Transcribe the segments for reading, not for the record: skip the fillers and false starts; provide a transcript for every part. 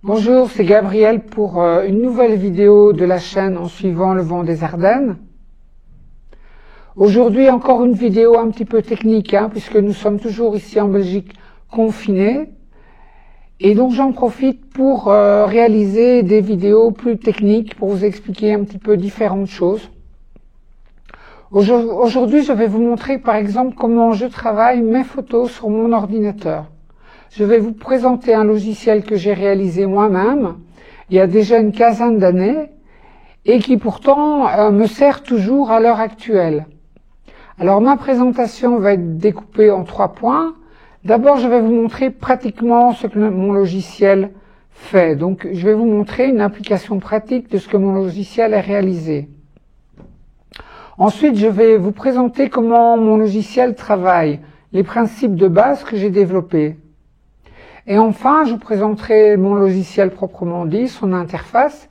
Bonjour, c'est Gabriel pour une nouvelle vidéo de la chaîne En suivant le vent des Ardennes. Aujourd'hui, encore une vidéo un petit peu technique, puisque nous sommes toujours ici en Belgique confinés. Et donc j'en profite pour réaliser des vidéos plus techniques pour vous expliquer un petit peu différentes choses. Aujourd'hui, je vais vous montrer par exemple comment je travaille mes photos sur mon ordinateur. Je vais vous présenter un logiciel que j'ai réalisé moi-même il y a déjà une quinzaine d'années et qui pourtant me sert toujours à l'heure actuelle. Alors ma présentation va être découpée en 3 points. D'abord, je vais vous montrer pratiquement ce que mon logiciel fait. Donc, je vais vous montrer une application pratique de ce que mon logiciel a réalisé. Ensuite, je vais vous présenter comment mon logiciel travaille, les principes de base que j'ai développés. Et enfin, je vous présenterai mon logiciel proprement dit, son interface,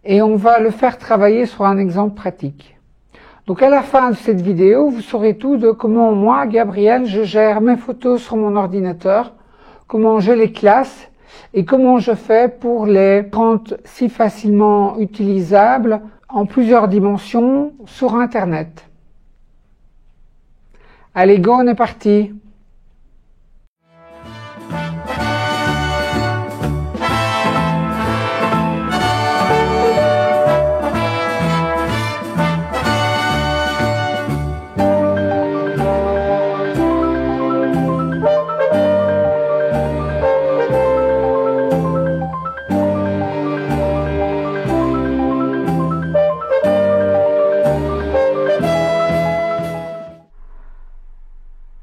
et on va le faire travailler sur un exemple pratique. Donc à la fin de cette vidéo, vous saurez tout de comment moi, Gabriel, je gère mes photos sur mon ordinateur, comment je les classe et comment je fais pour les rendre si facilement utilisables en plusieurs dimensions sur Internet. Allez, go, on est parti!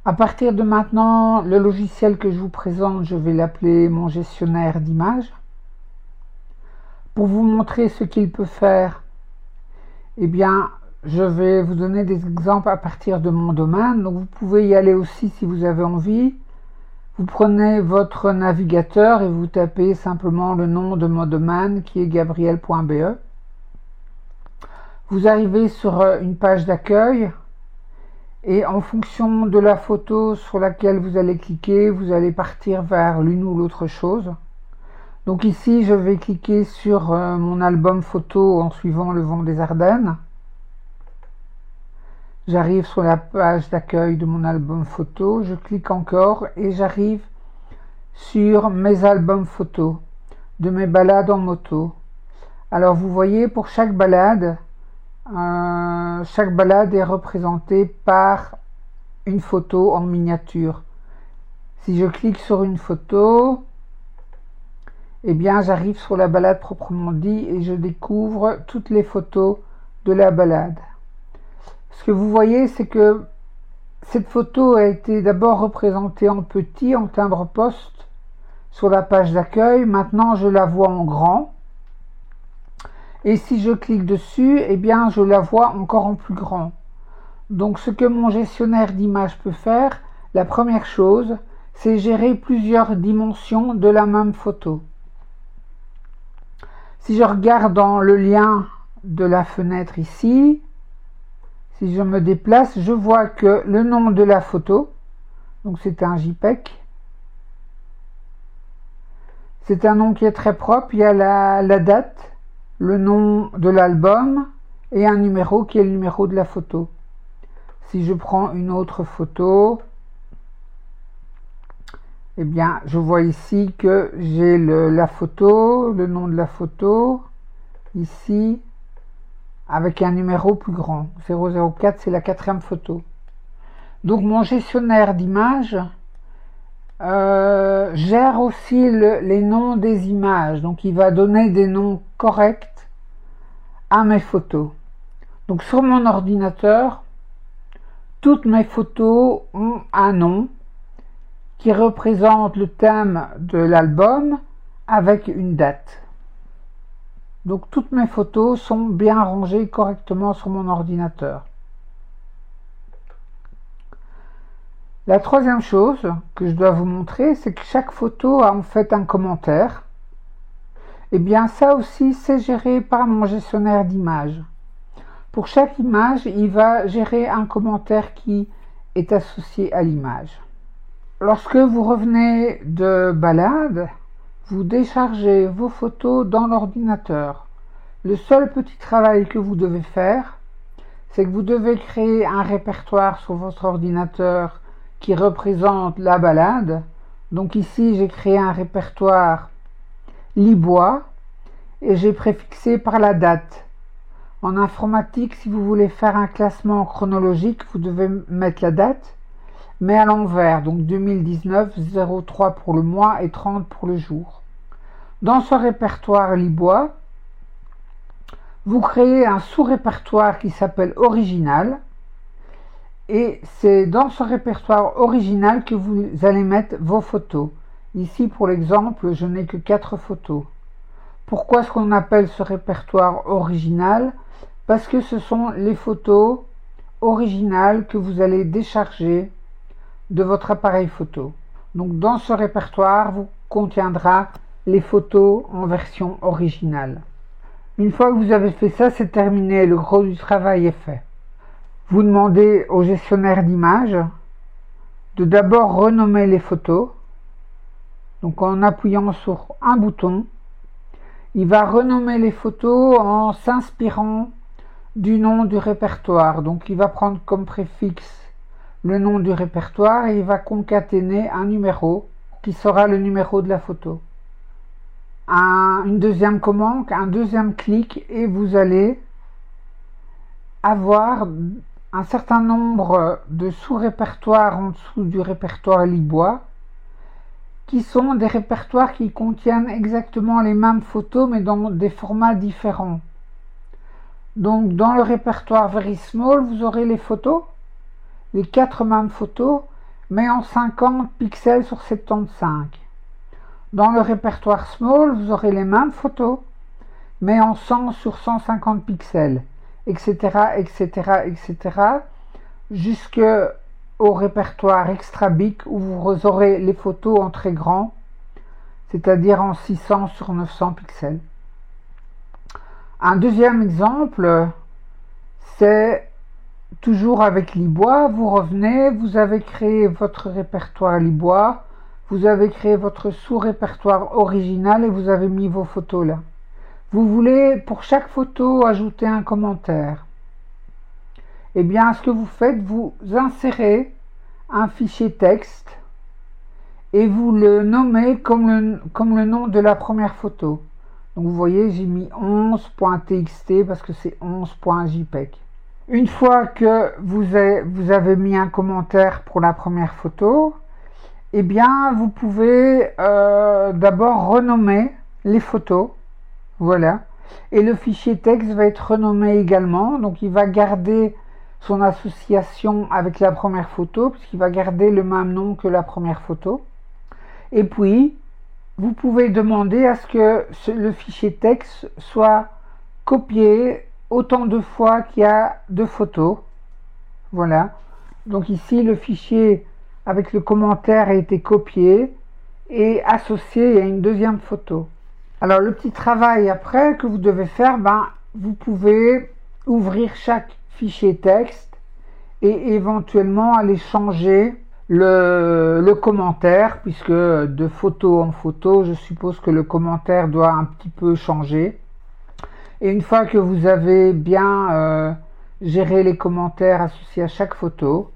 À partir de maintenant, le logiciel que je vous présente, je vais l'appeler mon gestionnaire d'images. Pour vous montrer ce qu'il peut faire, eh bien, je vais vous donner des exemples à partir de mon domaine. Donc vous pouvez y aller aussi si vous avez envie. Vous prenez votre navigateur et vous tapez simplement le nom de mon domaine qui est gabriel.be. Vous arrivez sur une page d'accueil. Et en fonction de la photo sur laquelle vous allez cliquer, vous allez partir vers l'une ou l'autre chose. Donc ici, je vais cliquer sur mon album photo en suivant le vent des Ardennes. J'arrive sur la page d'accueil de mon album photo, je clique encore et j'arrive sur mes albums photos de mes balades en moto. Alors vous voyez, pour chaque balade est représentée par une photo en miniature. Si je clique sur une photo, eh bien j'arrive sur la balade proprement dit et je découvre toutes les photos de la balade. Ce que vous voyez, c'est que cette photo a été d'abord représentée en petit, en timbre poste, sur la page d'accueil. Maintenant, je la vois en grand. Et si je clique dessus, eh bien, je la vois encore en plus grand. Donc, ce que mon gestionnaire d'images peut faire, la première chose, c'est gérer plusieurs dimensions de la même photo. Si je regarde dans le lien de la fenêtre ici, si je me déplace, je vois que le nom de la photo, donc c'est un JPEG, c'est un nom qui est très propre, il y a la date, le nom de l'album et un numéro qui est le numéro de la photo. Si je prends une autre photo, eh bien, je vois ici que j'ai la photo, le nom de la photo, ici, avec un numéro plus grand. 004, c'est la 4e photo. Donc, mon gestionnaire d'images gère aussi les noms des images. Donc, il va donner des noms corrects à mes photos. Donc, sur mon ordinateur, toutes mes photos ont un nom qui représente le thème de l'album avec une date. Donc toutes mes photos sont bien rangées correctement sur mon ordinateur. La troisième chose que je dois vous montrer, c'est que chaque photo a en fait un commentaire. Et bien ça aussi, c'est géré par mon gestionnaire d'images. Pour chaque image, il va gérer un commentaire qui est associé à l'image. Lorsque vous revenez de balade, vous déchargez vos photos dans l'ordinateur. Le seul petit travail que vous devez faire, c'est que vous devez créer un répertoire sur votre ordinateur qui représente la balade. Donc ici, j'ai créé un répertoire Libois et j'ai préfixé par la date. En informatique, si vous voulez faire un classement chronologique, vous devez mettre la date, mais à l'envers, donc 2019, 03 pour le mois et 30 pour le jour. Dans ce répertoire Libois, vous créez un sous-répertoire qui s'appelle Original, et c'est dans ce répertoire Original que vous allez mettre vos photos. Ici, pour l'exemple, je n'ai que 4 photos. Pourquoi est-ce qu'on appelle ce répertoire Original? Parce que ce sont les photos originales que vous allez décharger de votre appareil photo. Donc dans ce répertoire, vous contiendra les photos en version originale. Une fois que vous avez fait ça, c'est terminé, le gros du travail est fait. Vous demandez au gestionnaire d'images de d'abord renommer les photos. Donc en appuyant sur un bouton, il va renommer les photos en s'inspirant du nom du répertoire. Donc il va prendre comme préfixe le nom du répertoire et il va concaténer un numéro qui sera le numéro de la photo. Une deuxième commande, un deuxième clic et vous allez avoir un certain nombre de sous-répertoires en dessous du répertoire Libois qui sont des répertoires qui contiennent exactement les mêmes photos mais dans des formats différents. Donc dans le répertoire Very Small, vous aurez les photos, les 4 mêmes photos, mais en 50 pixels sur 75. Dans le répertoire Small, vous aurez les mêmes photos, mais en 100 sur 150 pixels, etc., etc., etc., jusqu'au répertoire Extra Big où vous aurez les photos en très grand, c'est-à-dire en 600 sur 900 pixels. Un deuxième exemple, c'est toujours avec Libois. Vous revenez, vous avez créé votre répertoire Libois, vous avez créé votre sous-répertoire original et vous avez mis vos photos là. Vous voulez pour chaque photo ajouter un commentaire. Eh bien, ce que vous faites, vous insérez un fichier texte et vous le nommez comme le nom de la première photo. Donc vous voyez, j'ai mis 11.txt parce que c'est 11.jpeg. Une fois que vous avez mis un commentaire pour la première photo, eh bien vous pouvez d'abord renommer les photos. Voilà. Et le fichier texte va être renommé également. Donc il va garder son association avec la première photo puisqu'il va garder le même nom que la première photo. Et puis, vous pouvez demander à ce que le fichier texte soit copié autant de fois qu'il y a de photos. Voilà. Donc ici, le fichier avec le commentaire a été copié et associé à une deuxième photo. Alors, le petit travail après que vous devez faire, vous pouvez ouvrir chaque fichier texte et éventuellement aller changer le commentaire, puisque de photo en photo, je suppose que le commentaire doit un petit peu changer. Et une fois que vous avez bien géré les commentaires associés à chaque photo,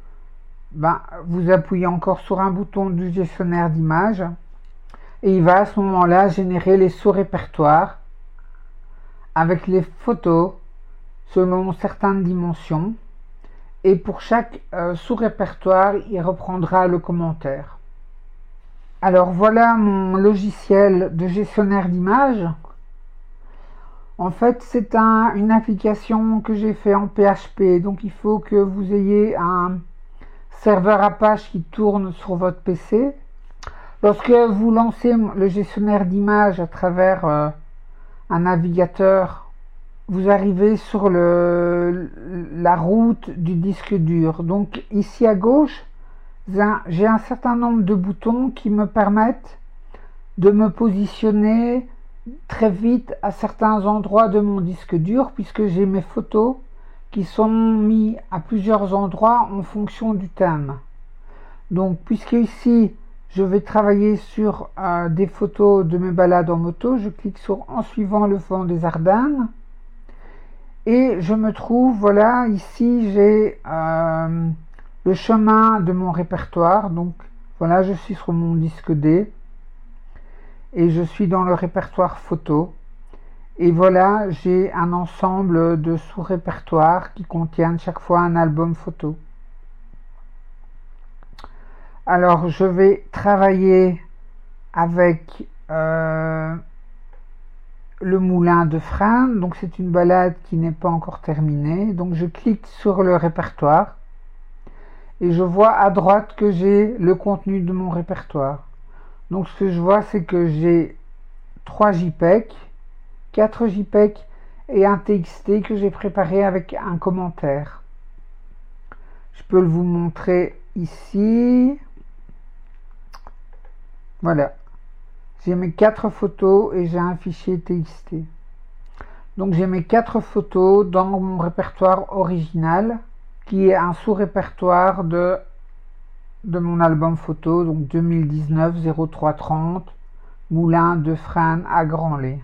vous appuyez encore sur un bouton du gestionnaire d'images et il va à ce moment-là générer les sous-répertoires avec les photos selon certaines dimensions. Et pour chaque sous-répertoire, il reprendra le commentaire. Alors voilà mon logiciel de gestionnaire d'images. En fait, c'est une application que j'ai fait en PHP. Donc il faut que vous ayez un serveur Apache qui tourne sur votre PC. Lorsque vous lancez le gestionnaire d'images à travers un navigateur, vous arrivez sur la route du disque dur. Donc ici à gauche, j'ai un certain nombre de boutons qui me permettent de me positionner très vite à certains endroits de mon disque dur, puisque j'ai mes photos qui sont mises à plusieurs endroits en fonction du thème. Donc puisque ici je vais travailler sur des photos de mes balades en moto. Je clique sur En suivant le vent des Ardennes. Et je me trouve, voilà, ici j'ai le chemin de mon répertoire. Donc voilà, je suis sur mon disque D. Et je suis dans le répertoire photo. Et voilà, j'ai un ensemble de sous-répertoires qui contiennent chaque fois un album photo. Alors, je vais travailler avec le moulin de Frêne. Donc, c'est une balade qui n'est pas encore terminée. Donc, je clique sur le répertoire et je vois à droite que j'ai le contenu de mon répertoire. Donc, ce que je vois, c'est que j'ai 3 JPEG, 4 JPEG et un TXT que j'ai préparé avec un commentaire. Je peux vous montrer ici. Voilà. J'ai mes 4 photos et j'ai un fichier TXT. Donc j'ai mes 4 photos dans mon répertoire original qui est un sous-répertoire de mon album photo, donc 2019 0330 Moulin de Frêne à Grandlay.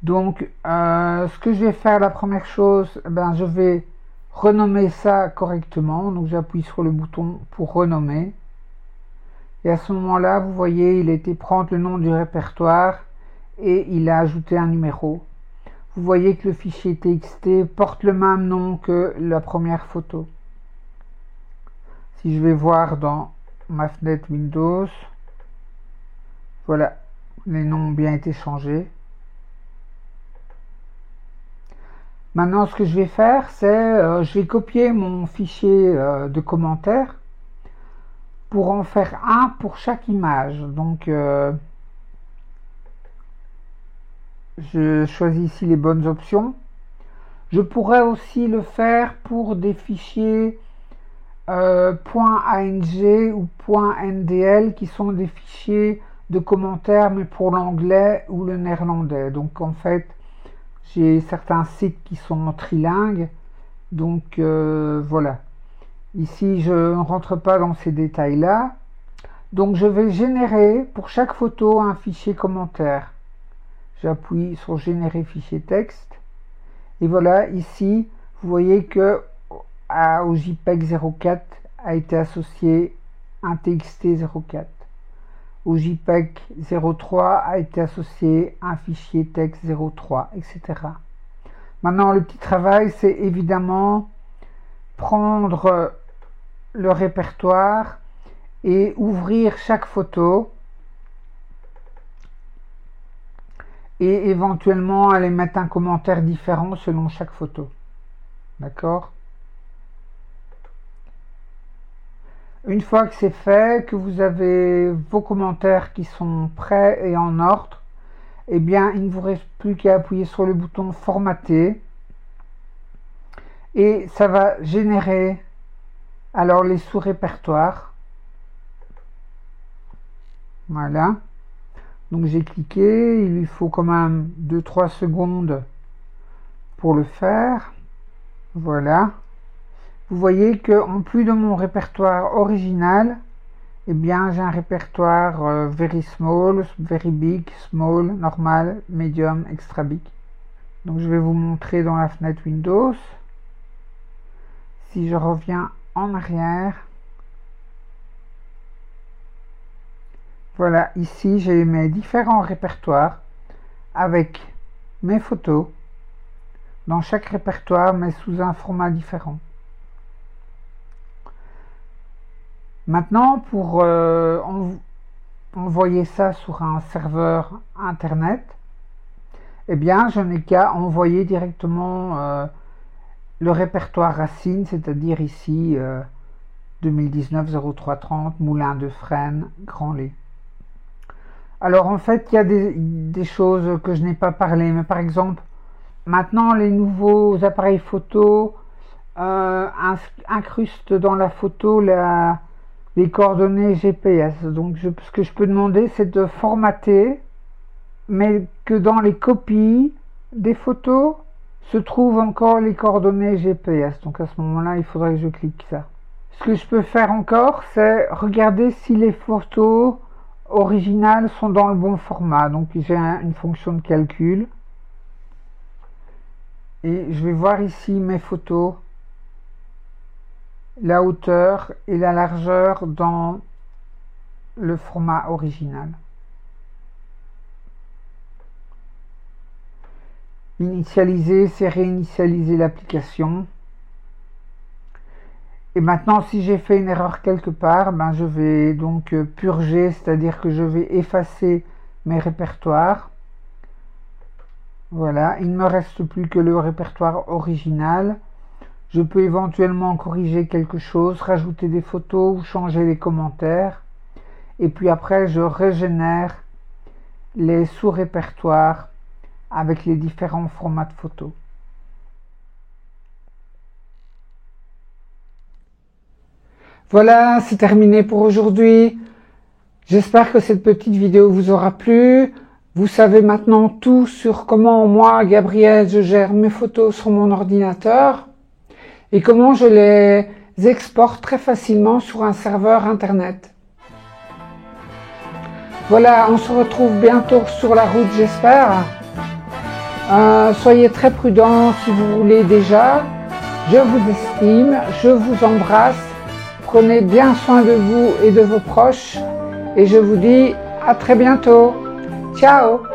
Donc ce que je vais faire, la première chose, je vais renommer ça correctement. Donc j'appuie sur le bouton pour renommer. Et à ce moment-là, vous voyez, il a été prendre le nom du répertoire et il a ajouté un numéro. Vous voyez que le fichier TXT porte le même nom que la première photo. Si je vais voir dans ma fenêtre Windows, voilà, les noms ont bien été changés. Maintenant, ce que je vais faire, c'est je vais copier mon fichier de commentaires pour en faire un pour chaque image. Donc, je choisis ici les bonnes options. Je pourrais aussi le faire pour des fichiers .ang ou .ndl qui sont des fichiers de commentaires mais pour l'anglais ou le néerlandais. Donc en fait, j'ai certains sites qui sont trilingues. Donc voilà. Ici, je ne rentre pas dans ces détails-là. Donc je vais générer pour chaque photo un fichier commentaire. J'appuie sur générer fichier texte. Et voilà, ici, vous voyez que au JPEG 04 a été associé un TXT 04. Au JPEG 03 a été associé un fichier texte 03, etc. Maintenant, le petit travail, c'est évidemment prendre le répertoire et ouvrir chaque photo et éventuellement aller mettre un commentaire différent selon chaque photo. D'accord ? Une fois que c'est fait, que vous avez vos commentaires qui sont prêts et en ordre, eh bien, il ne vous reste plus qu'à appuyer sur le bouton formater et ça va générer alors les sous-répertoires. Voilà. Donc j'ai cliqué, il lui faut quand même 2-3 secondes pour le faire. Voilà. Vous voyez que en plus de mon répertoire original, eh bien j'ai un répertoire very small, very big, small, normal, medium, extra big. Donc je vais vous montrer dans la fenêtre Windows. Si je reviens en arrière, voilà, ici j'ai mes différents répertoires avec mes photos dans chaque répertoire mais sous un format différent. Maintenant, pour envoyer ça sur un serveur internet, eh bien je n'ai qu'à envoyer directement le répertoire racine, c'est-à-dire ici 2019 0330 Moulin de Frêne, Grandlay. Alors en fait, il y a des choses que je n'ai pas parlé, mais par exemple, maintenant les nouveaux appareils photo incrustent dans la photo les coordonnées GPS. Donc ce que je peux demander, c'est de formater, mais que dans les copies des photos se trouvent encore les coordonnées GPS. Donc à ce moment-là, il faudrait que je clique Ce que je peux faire encore, c'est regarder si les photos originales sont dans le bon format. Donc j'ai une fonction de calcul. Et je vais voir ici mes photos, la hauteur et la largeur dans le format original. Initialiser, c'est réinitialiser l'application. Et maintenant, si j'ai fait une erreur quelque part, je vais donc purger, c'est-à-dire que je vais effacer mes répertoires. Voilà, il ne me reste plus que le répertoire original. Je peux éventuellement corriger quelque chose, rajouter des photos ou changer les commentaires. Et puis après, je régénère les sous-répertoires avec les différents formats de photos. Voilà, c'est terminé pour aujourd'hui. J'espère que cette petite vidéo vous aura plu. Vous savez maintenant tout sur comment moi, Gabrielle, je gère mes photos sur mon ordinateur et comment je les exporte très facilement sur un serveur internet. Voilà, on se retrouve bientôt sur la route, j'espère. Soyez très prudents si vous voulez déjà. Je vous estime, je vous embrasse. Prenez bien soin de vous et de vos proches. Et je vous dis à très bientôt. Ciao!